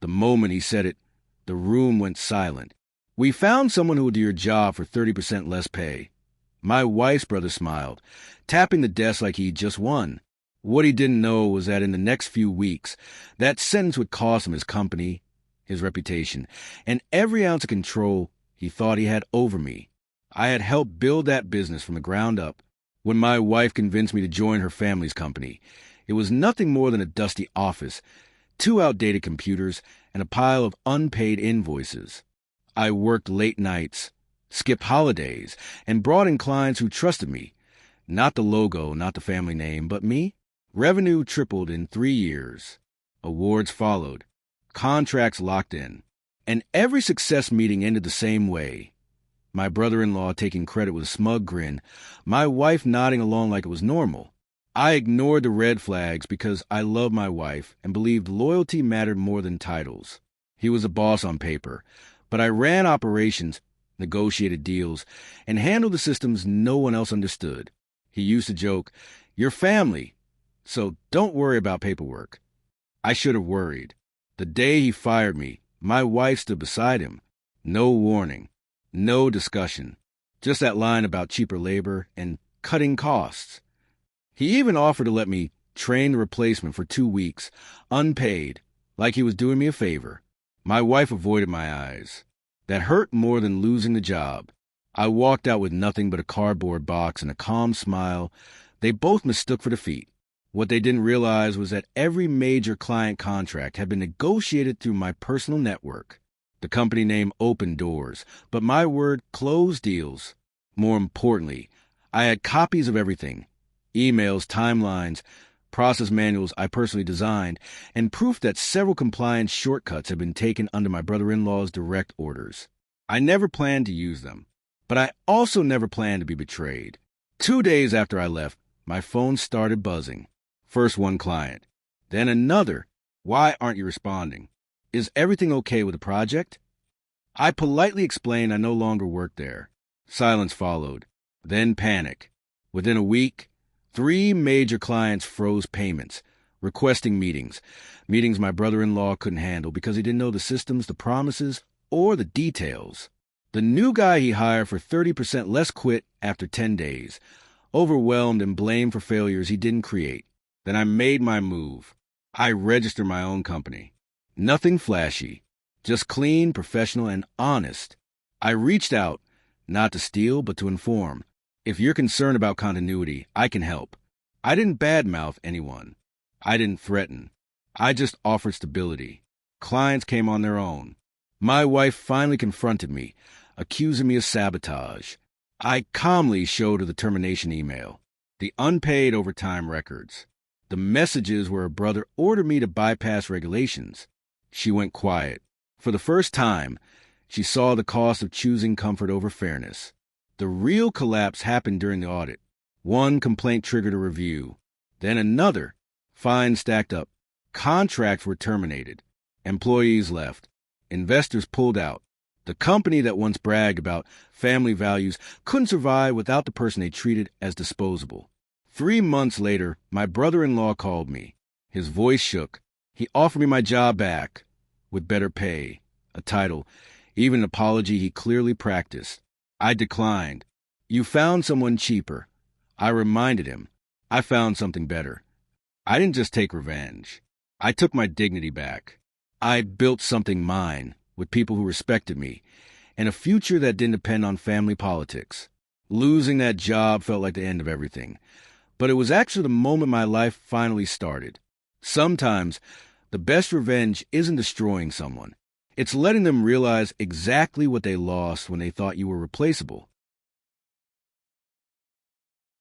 The moment he said it, the room went silent. "We found someone who will do your job for 30% less pay." My wife's brother smiled, tapping the desk like he'd just won. What he didn't know was that in the next few weeks, that sentence would cost him his company, his reputation, and every ounce of control he thought he had over me. I had helped build that business from the ground up. When my wife convinced me to join her family's company, it was nothing more than a dusty office, 2 outdated computers, and a pile of unpaid invoices. I worked late nights, skipped holidays, and brought in clients who trusted me. Not the logo, not the family name, but me. Revenue tripled in 3 years. Awards followed. Contracts locked in. And every success meeting ended the same way. My brother-in-law taking credit with a smug grin, my wife nodding along like it was normal. I ignored the red flags because I loved my wife and believed loyalty mattered more than titles. He was a boss on paper, but I ran operations, negotiated deals, and handled the systems no one else understood. He used to joke, "You're family, so don't worry about paperwork." I should have worried. The day he fired me, my wife stood beside him. No warning, no discussion, just that line about cheaper labor and cutting costs. He even offered to let me train the replacement for 2 weeks, unpaid, like he was doing me a favor. My wife avoided my eyes. That hurt more than losing the job. I walked out with nothing but a cardboard box and a calm smile. They both mistook for defeat. What they didn't realize was that every major client contract had been negotiated through my personal network. The company name opened doors, but my word closed deals. More importantly, I had copies of everything. Emails, timelines, process manuals I personally designed, and proof that several compliance shortcuts had been taken under my brother-in-law's direct orders. I never planned to use them, but I also never planned to be betrayed. 2 days after I left, my phone started buzzing. First one client, then another. "Why aren't you responding? Is everything okay with the project?" I politely explained I no longer worked there. Silence followed, then panic. Within a week, 3 major clients froze payments, requesting meetings my brother-in-law couldn't handle because he didn't know the systems, the promises, or the details. The new guy he hired for 30% less quit after 10 days, overwhelmed and blamed for failures he didn't create. Then I made my move. I registered my own company. Nothing flashy, just clean, professional, and honest. I reached out, not to steal, but to inform. If you're concerned about continuity, I can help. I didn't badmouth anyone. I didn't threaten. I just offered stability. Clients came on their own. My wife finally confronted me, accusing me of sabotage. I calmly showed her the termination email, the unpaid overtime records, the messages where her brother ordered me to bypass regulations. She went quiet. For the first time, she saw the cost of choosing comfort over fairness. The real collapse happened during the audit. One complaint triggered a review, then another. Fines stacked up. Contracts were terminated. Employees left. Investors pulled out. The company that once bragged about family values couldn't survive without the person they treated as disposable. 3 months later, my brother-in-law called me. His voice shook. He offered me my job back, with better pay, a title, even an apology he clearly practiced. I declined. "You found someone cheaper." I reminded him. I found something better. I didn't just take revenge. I took my dignity back. I built something mine, with people who respected me, and a future that didn't depend on family politics. Losing that job felt like the end of everything, but it was actually the moment my life finally started. Sometimes, the best revenge isn't destroying someone. It's letting them realize exactly what they lost when they thought you were replaceable.